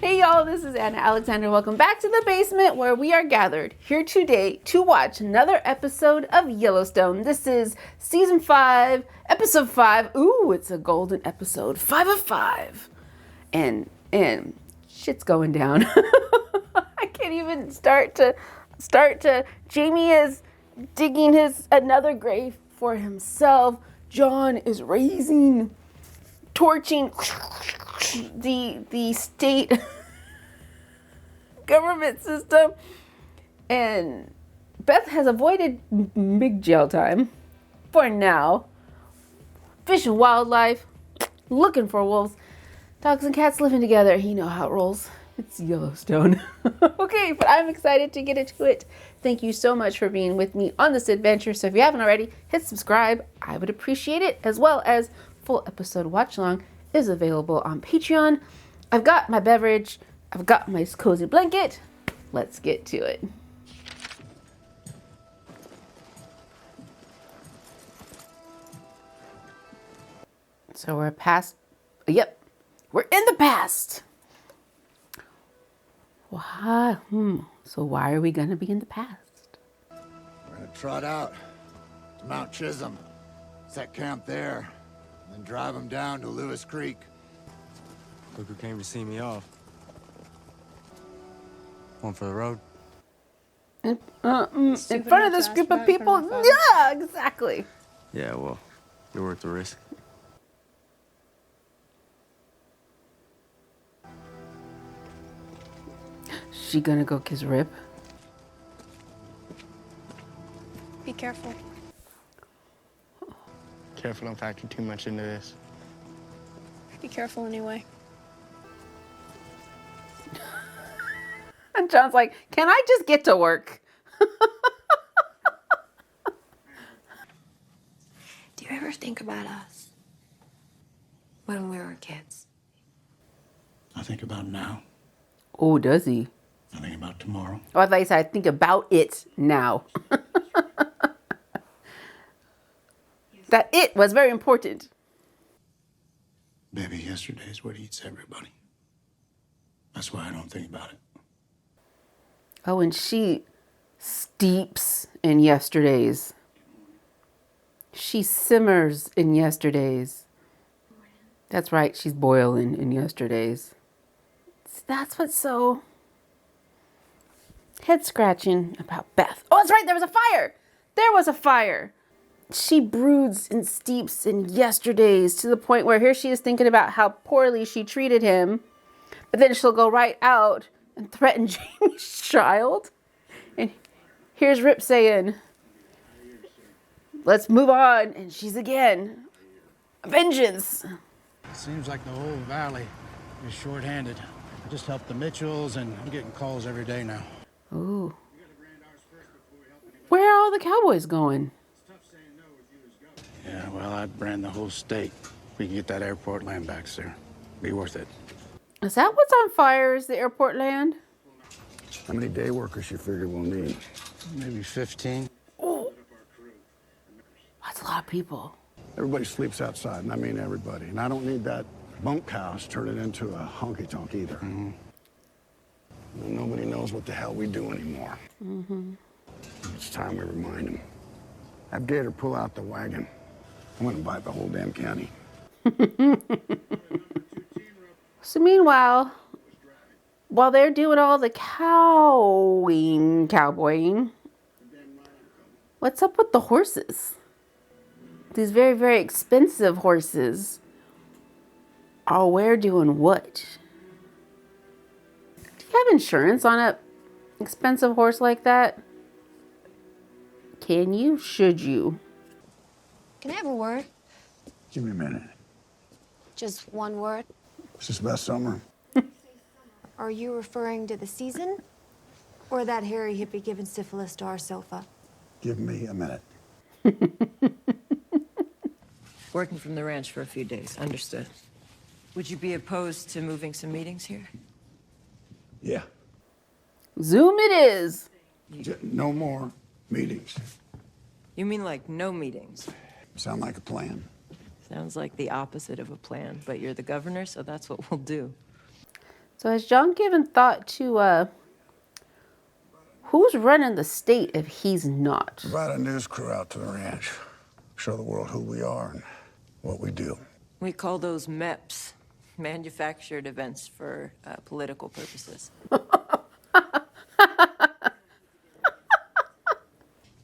Hey y'all, this is Anna Alexander. Welcome back to the basement where we are gathered here today to watch another episode of Yellowstone. This is season 5, episode 5. Ooh, it's a golden episode. 5 of 5. And shit's going down. I can't even start to Jamie is digging another grave for himself. John is torching the state government system, and Beth has avoided big jail time for now. Fish and wildlife, looking for wolves, dogs and cats living together. You know how it rolls. It's Yellowstone. Okay, but I'm excited to get into it. Thank you so much for being with me on this adventure. So if you haven't already, hit subscribe. I would appreciate it, as well as full episode watch along is available on Patreon. I've got my beverage. I've got my cozy blanket. Let's get to it. So we're past, yep, we're in the past. Why? So why are we going to be in the past? We're going to trot out to Mount Chisholm, set camp there, and then drive them down to Lewis Creek. Look who came to see me off. One for the road. In front of this group of people? Yeah, exactly. Yeah, well, you're worth the risk. She gonna go kiss Rip? Be careful. Careful, don't factor too much into this. Be careful anyway. And John's like, can I just get to work? Do you ever think about us when we were kids? I think about now. Oh, does he? I think about tomorrow. Oh, I thought you said I think about it now. That it was very important. Baby, yesterday's what eats everybody. That's why I don't think about it. Oh, and she steeps in yesterdays. She simmers in yesterdays. That's right, she's boiling in yesterdays. That's what's so head scratching about Beth. Oh, that's right, there was a fire. There was a fire. She broods and steeps in yesterdays to the point where here she is thinking about how poorly she treated him. But then she'll go right out and threaten Jamie's child. And here's Rip saying, let's move on. And she's again, vengeance. Seems like the whole valley is short-handed. I just helped the Mitchells, and I'm getting calls every day now. Ooh. Where are all the cowboys going? Yeah, well, I'd brand the whole state. We can get that airport land back, sir. Be worth it. Is that what's on fire, is the airport land? How many day workers you figure we'll need? Maybe 15. Oh, that's a lot of people. Everybody sleeps outside, and I mean everybody. And I don't need that bunkhouse turning into a honky-tonk either. Mm-hmm. Nobody knows what the hell we do anymore. Mm-hmm. It's time we remind them. Have Gator pull out the wagon. I'm gonna invite the whole damn county. So meanwhile, while they're doing all the cowboying, what's up with the horses? These very, very expensive horses are where doing what? Do you have insurance on a expensive horse like that? Can you? Should you? Can I have a word? Give me a minute. Just one word? This is Beth Summer. Are you referring to the season? Or that hairy hippie giving syphilis to our sofa? Give me a minute. Working from the ranch for a few days. Understood. Would you be opposed to moving some meetings here? Yeah. Zoom it is. No more meetings. You mean like no meetings? Sound like a plan? Sounds like the opposite of a plan, but you're the governor, so that's what we'll do. So has John given thought to who's running the state if he's not? Provide a news crew out to the ranch. Show the world who we are and what we do. We call those MEPs, manufactured events for political purposes.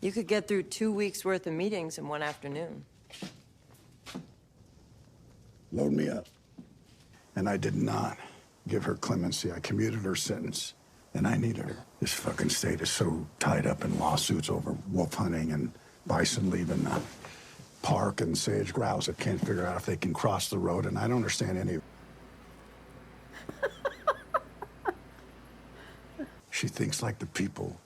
You could get through 2 weeks' worth of meetings in one afternoon. Load me up. And I did not give her clemency. I commuted her sentence, and I needed her. This fucking state is so tied up in lawsuits over wolf hunting and bison leaving the park and sage grouse that can't figure out if they can cross the road, and I don't understand any of it. She thinks like the people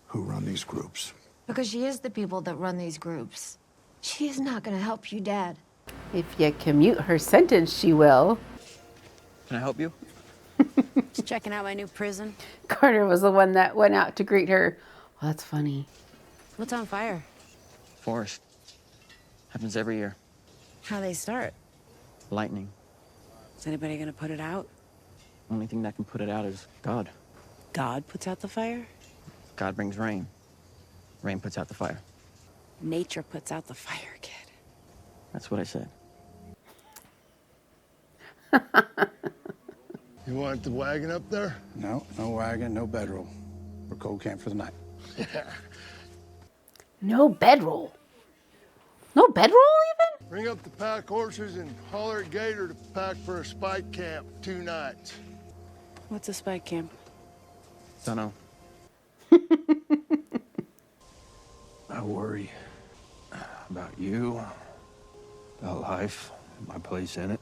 who run these groups. Because she is the people that run these groups. She is not gonna help you, Dad. If you commute her sentence, she will. Can I help you? Just checking out my new prison. Carter was the one that went out to greet her. Well, that's funny. What's on fire? Forest. Happens every year. How they start? Lightning. Is anybody gonna put it out? Only thing that can put it out is God. God puts out the fire? God brings rain. Rain puts out the fire. Nature puts out the fire, kid. That's what I said. You want the wagon up there? No, no wagon, no bedroll. We're cold camp for the night. No bedroll. No bedroll even? Bring up the pack horses and holler at Gator to pack for a spike camp 2 nights. What's a spike camp? Dunno. I worry about you, about life, my place in it.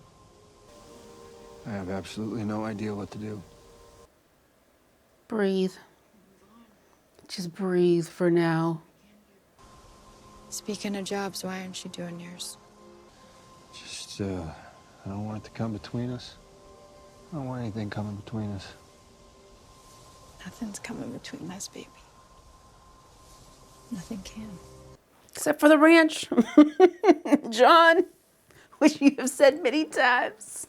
I have absolutely no idea what to do. Breathe. Just breathe for now. Speaking of jobs, why aren't you doing yours? Just, I don't want it to come between us. I don't want anything coming between us. Nothing's coming between us, baby. Nothing can. Except for the ranch. John, which you have said many times.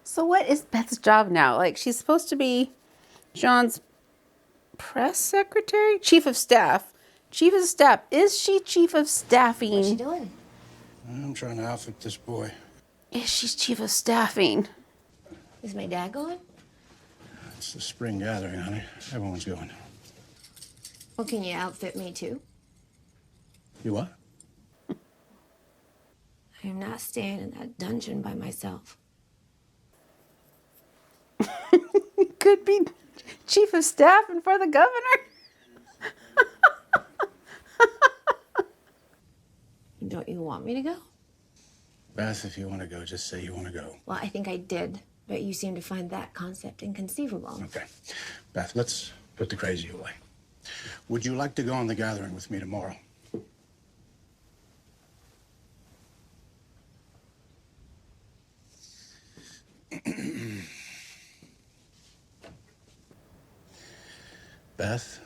So what is Beth's job now? Like, she's supposed to be John's press secretary? Chief of staff. Chief of staff. Is she chief of staffing? What's she doing? I'm trying to outfit this boy. Is she chief of staffing? Is my dad going? It's the spring gathering, honey. Everyone's going. Well, can you outfit me too? You what? I am not staying in that dungeon by myself. Could be chief of staff and for the governor. Don't you want me to go? Beth, if you want to go, just say you want to go. Well, I think I did, but you seem to find that concept inconceivable. Okay. Beth, let's put the crazy away. Would you like to go on the gathering with me tomorrow? Beth,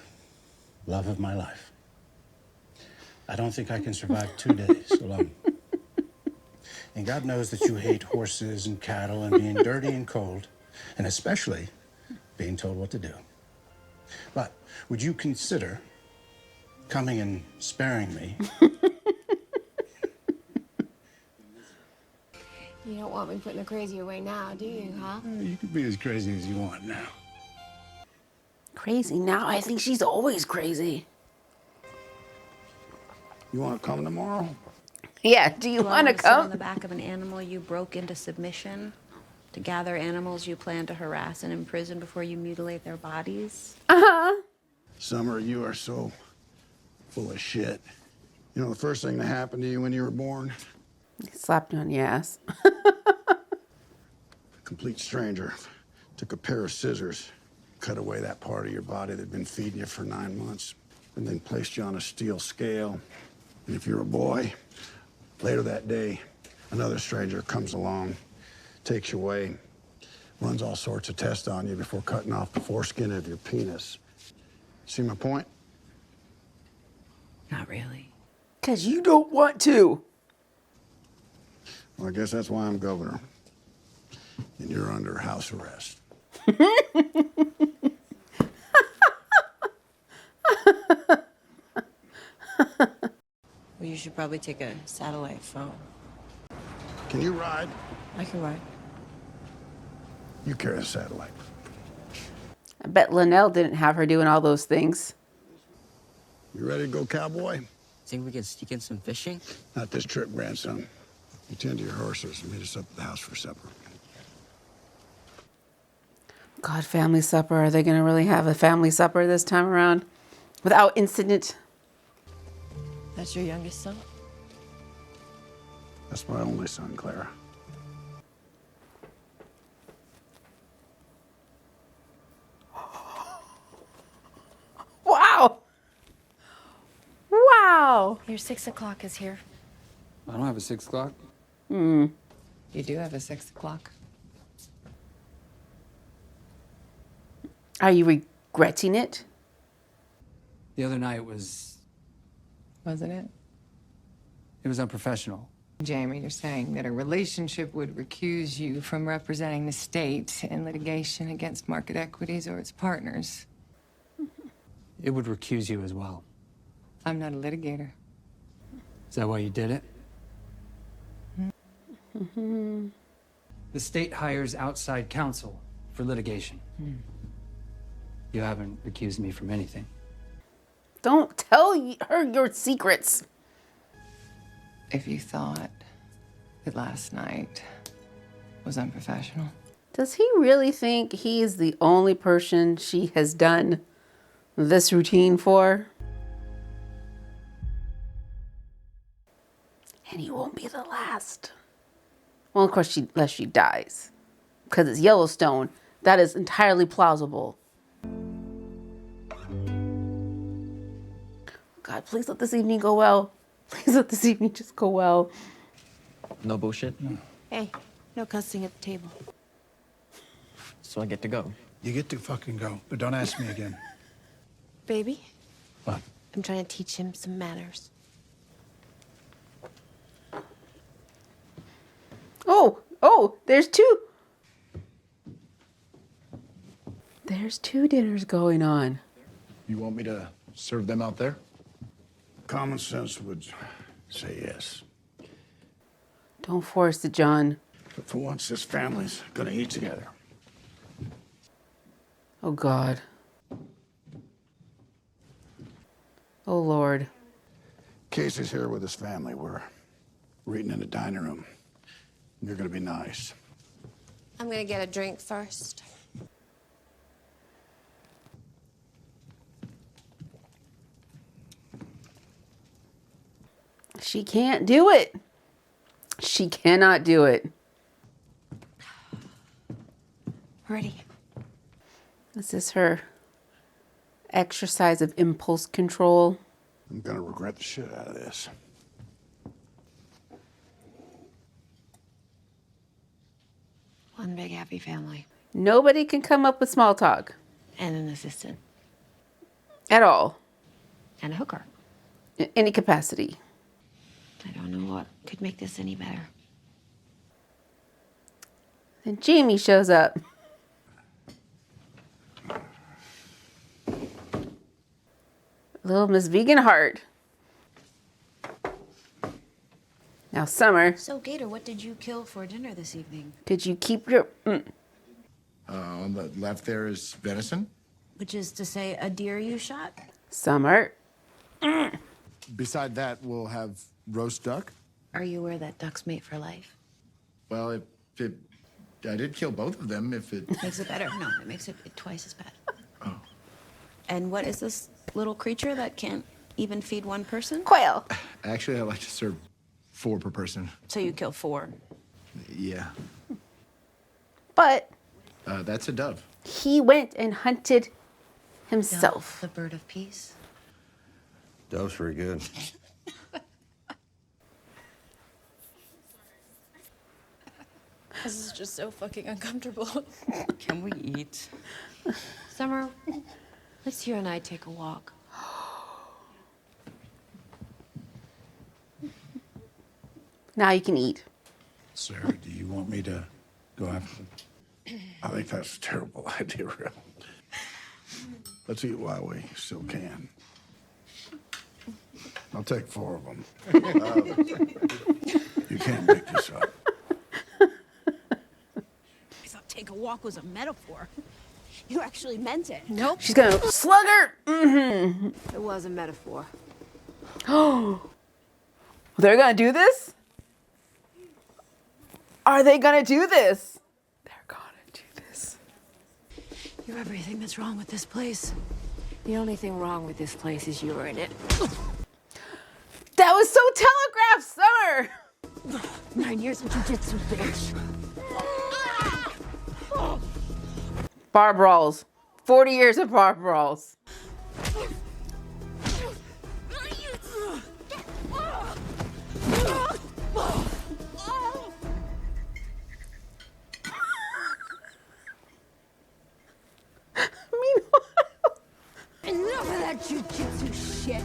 love of my life. I don't think I can survive 2 days alone. And God knows that you hate horses and cattle and being dirty and cold, and especially being told what to do. But would you consider coming and sparing me? You don't want me putting the crazy away now, do you, huh? You can be as crazy as you want now. Crazy now? I think she's always crazy. You want to come tomorrow? Yeah, do you want to sit come? on the back of an animal you broke into submission to gather animals you plan to harass and imprison before you mutilate their bodies? Uh-huh. Summer, you are so full of shit. You know the first thing that happened to you when you were born? Slapped you on the ass. A complete stranger took a pair of scissors, cut away that part of your body that'd been feeding you for 9 months, and then placed you on a steel scale. And if you're a boy, later that day, another stranger comes along, takes you away, runs all sorts of tests on you before cutting off the foreskin of your penis. See my point? Not really. Because you don't want to. Well, I guess that's why I'm governor. And you're under house arrest. Well, you should probably take a satellite phone. Can you ride? I can ride. You carry a satellite. I bet Linnell didn't have her doing all those things. You ready to go, cowboy? Think we can sneak in some fishing? Not this trip, grandson. You tend to your horses and meet us up at the house for supper. God, family supper. Are they going to really have a family supper this time around? Without incident? That's your youngest son? That's my only son, Clara. Wow! Wow! Your 6 o'clock is here. I don't have a 6 o'clock. You do have a 6 o'clock. Are you regretting it? The other night was... Wasn't it? It was unprofessional. Jamie, you're saying that a relationship would recuse you from representing the state in litigation against market equities or its partners. It would recuse you as well. I'm not a litigator. Is that why you did it? Mm-hmm. The state hires outside counsel for litigation. You haven't accused me from anything. Don't tell her your secrets. If you thought that last night was unprofessional. Does he really think he is the only person she has done this routine for? And he won't be the last. Well, of course, unless she dies. Because it's Yellowstone. That is entirely plausible. God, please let this evening go well. Please let this evening just go well. No bullshit? Hey, no cussing at the table. So I get to go. You get to fucking go, but don't ask me again. Baby? What? I'm trying to teach him some manners. Oh, there's two. There's two dinners going on. You want me to serve them out there? Common sense would say yes. Don't force it, John. But for once, this family's gonna eat together. Oh, God. Oh, Lord. Casey's here with his family. We're eating in the dining room. You're gonna be nice. I'm gonna get a drink first. She can't do it. She cannot do it. Ready. This is her exercise of impulse control. I'm gonna regret the shit out of this. One big happy family. Nobody can come up with small talk. And an assistant. At all. And a hooker. In any capacity. I don't know what could make this any better. Then Jamie shows up. Little Miss Vegan Heart. Now, Summer, So, Gator, what did you kill for dinner this evening? could you keep your... On the left there is venison. Which is to say, a deer you shot? Summer. Beside that, we'll have roast duck. Are you aware that ducks mate for life? Well, I did kill both of them. If it Makes it better. No, it makes it twice as bad. Oh. And what is this little creature that can't even feed one person? Quail. actually, I like to serve 4 per person. So you kill 4. Yeah, But that's a dove. he went and hunted himself. The bird of peace. Dove's pretty good. This is just so fucking uncomfortable. Can we eat? Summer, let's you and I take a walk. Now you can eat. sir. Do you want me to go after them? I think that's a terrible idea, Rip. Let's eat while we still can. I'll take 4 of them. You can't make this up. I thought take a walk was a metaphor. You actually meant it. Nope. She's gonna slug her. Mm-hmm. It was a metaphor. Oh, they're gonna do this? Are they gonna do this? They're gonna do this. You're everything that's wrong with this place. The only thing wrong with this place is you're in it. That was so telegraphed, Summer. 9 years in jiu-jitsu, bitch. Bar brawls. 40 years of bar brawls. Enough of that jiu-jitsu shit.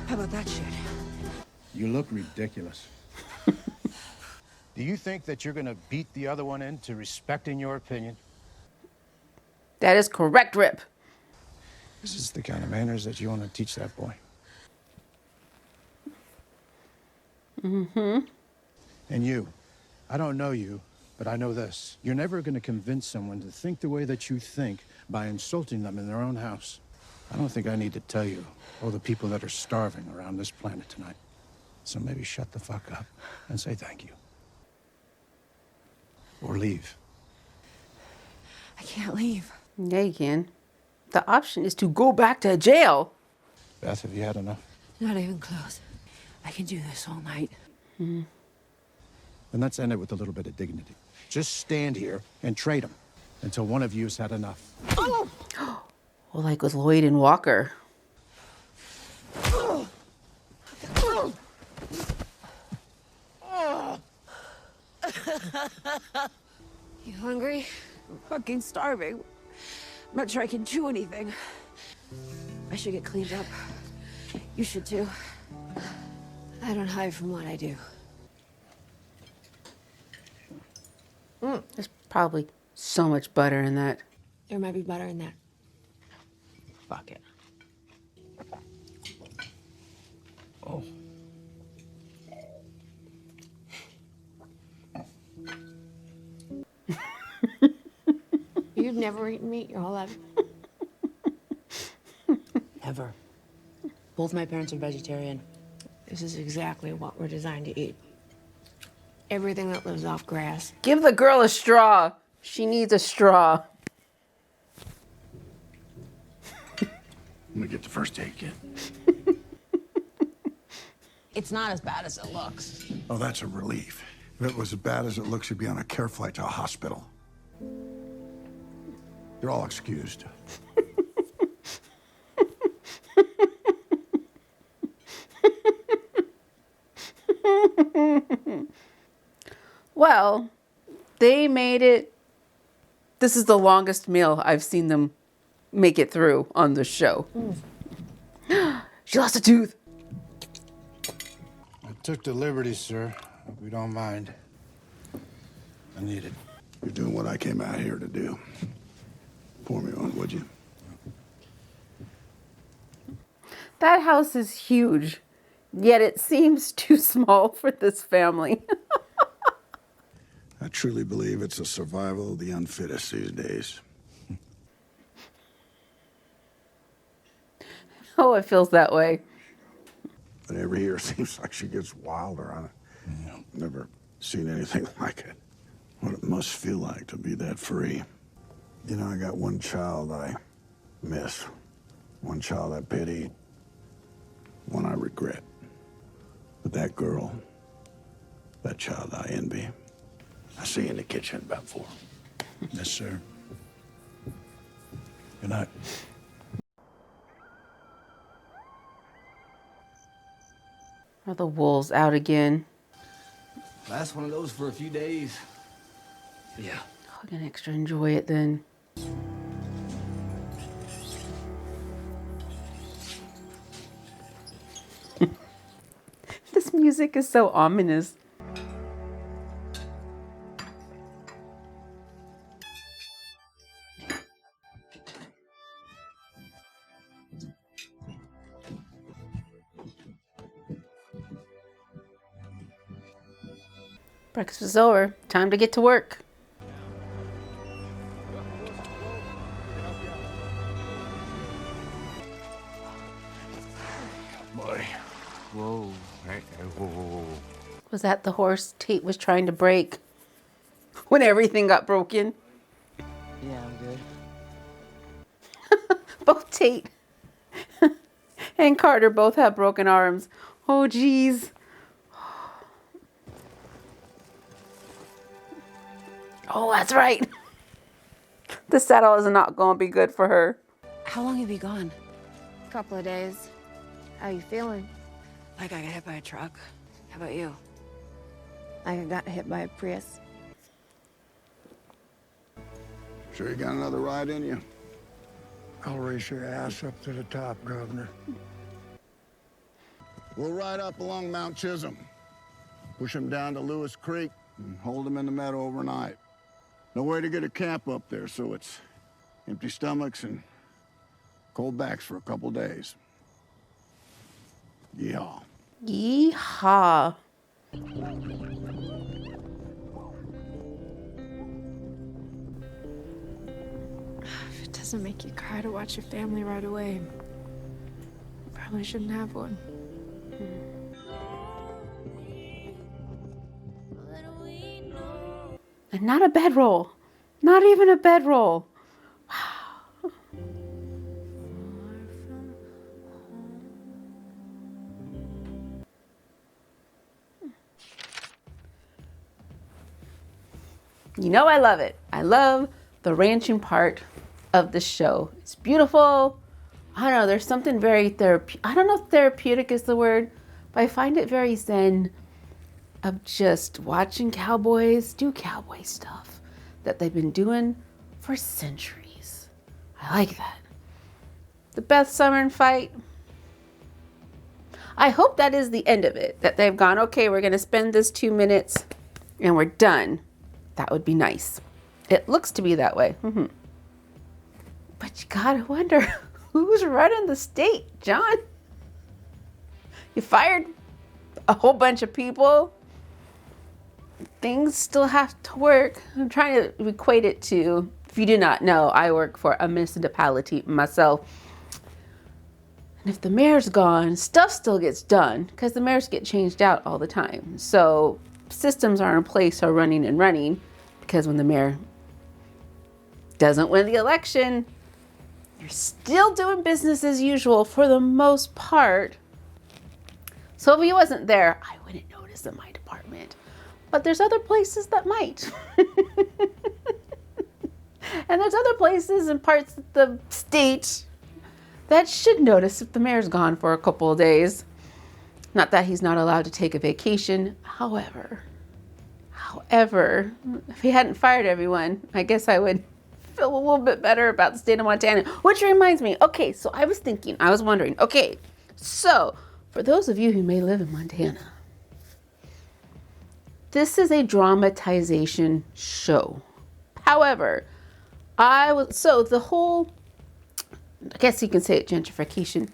How about that shit? You look ridiculous. Do you think that you're gonna beat the other one into respecting your opinion? That is correct, Rip. This is the kind of manners that you want to teach that boy. Mm-hmm. And you, I don't know you, but I know this. You're never going to convince someone to think the way that you think by insulting them in their own house. I don't think I need to tell you all the people that are starving around this planet tonight. So maybe shut the fuck up and say thank you. Or leave. I can't leave. Yeah, you can. The option is to go back to jail. Beth, have you had enough? Not even close. I can do this all night. Mm-hmm. Then let's end it with a little bit of dignity. Just stand here and trade them until one of you's had enough. Oh! Well, like with Lloyd and Walker. You hungry? I'm fucking starving. I'm not sure I can chew anything. I should get cleaned up. You should too. I don't hide from what I do. There's probably so much butter in that. There might be butter in that. Fuck it. Oh. You've never eaten meat your whole life? Never. Both my parents are vegetarian. This is exactly what we're designed to eat. Everything that lives off grass. Give the girl a straw. She needs a straw. Let me get the first aid kit. It's not as bad as it looks. Oh, that's a relief. If it was as bad as it looks, you'd be on a care flight to a hospital. You're all excused. Well, they made it. This is the longest meal I've seen them make it through on the show. She lost a tooth. I took the liberty, sir. Hope you don't mind. I need it. You're doing what I came out here to do. Pour me one, would you? That house is huge, yet it seems too small for this family. I truly believe it's a survival of the unfittest these days. Oh, it feels that way. But every year it seems like she gets wilder on it. Never seen anything like it. What it must feel like to be that free. You know, I got one child I miss, one child I pity, one I regret. But that girl, that child I envy. I see you in the kitchen about 4. Yes, sir. Good night. Are the wolves out again? Last one of those for a few days. Yeah. I can extra enjoy it then. This This music is so ominous. Breakfast is over. Time to get to work. Boy. Whoa. Hey, whoa. Was that the horse Tate was trying to break when everything got broken? Yeah, I'm good. Both Tate and Carter both have broken arms. Oh, geez. Oh, that's right. The saddle is not going to be good for her. How long have you gone? Couple of days. How you feeling? Like I got hit by a truck. How about you? I got hit by a Prius. Sure you got another ride in you? I'll race your ass up to the top, Governor. We'll ride up along Mount Chisholm, push him down to Lewis Creek, and hold him in the meadow overnight. No way to get a camp up there, so it's empty stomachs and cold backs for a couple days. Yeehaw. Yeehaw. If it doesn't make you cry to watch your family right away, you probably shouldn't have one. And not a bedroll. Not even a bedroll. Wow. You know I love it. I love the ranching part of the show. It's beautiful. I don't know, there's something very therapeutic. I don't know if therapeutic is the word, but I find it very zen of just watching cowboys do cowboy stuff that they've been doing for centuries. I like that. The Beth Summer fight. I hope that is the end of it. That they've gone, okay, we're going to spend this 2 minutes and we're done. That would be nice. It looks to be that way. Mm-hmm. But you gotta wonder, who's running the state, John? You fired a whole bunch of people. Things still have to work. I'm trying to equate it to, if you do not know, I work for a municipality myself. And if the mayor's gone, stuff still gets done because the mayors get changed out all the time. So systems are in place, are running and running, because when the mayor doesn't win the election, you're still doing business as usual for the most part. So if he wasn't there, I wouldn't notice in my department. But there's other places that might. And there's other places and parts of the state that should notice if the mayor's gone for a couple of days. Not that he's not allowed to take a vacation. However, if he hadn't fired everyone, I guess I would feel a little bit better about the state of Montana. Which reminds me, okay, so I was wondering, okay, so for those of you who may live in Montana, this is a dramatization show. However, the whole, I guess you can say it, gentrification,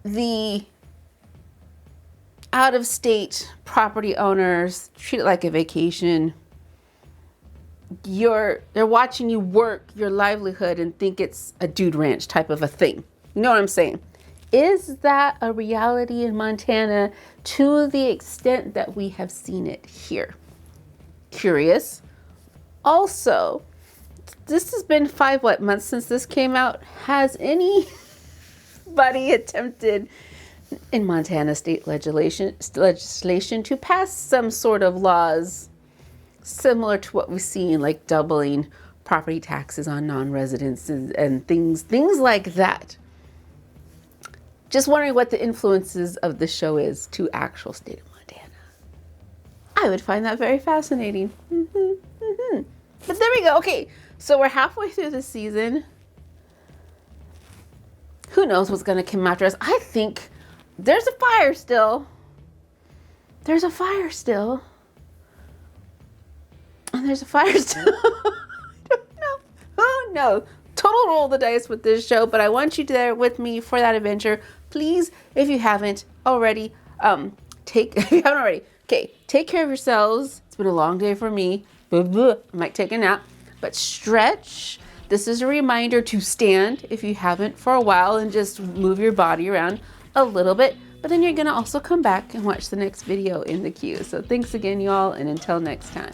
the out-of-state property owners treat it like a vacation. They're watching you work your livelihood and think it's a dude ranch type of a thing. You know what I'm saying? Is that a reality in Montana to the extent that we have seen it here? Curious. Also, this has been 5 months since this came out. Has anybody attempted in Montana state legislation to pass some sort of laws similar to what we've seen, like doubling property taxes on non-residents and things like that? Just wondering what the influences of the show is to actual state of Montana. I would find that very fascinating. But there we go. Okay, so we're halfway through the season. Who knows what's going to come after us? I think there's a fire still. there's a fire still. And there's a fire still. I don't know. Oh no. Total roll the dice with this show, but I want you there with me for that adventure. Please, if you haven't already, take care of yourselves. It's been a long day for me. I might take a nap, but stretch. This is a reminder to stand if you haven't for a while and just move your body around a little bit. But then you're gonna also come back and watch the next video in the queue. So thanks again, y'all, and until next time.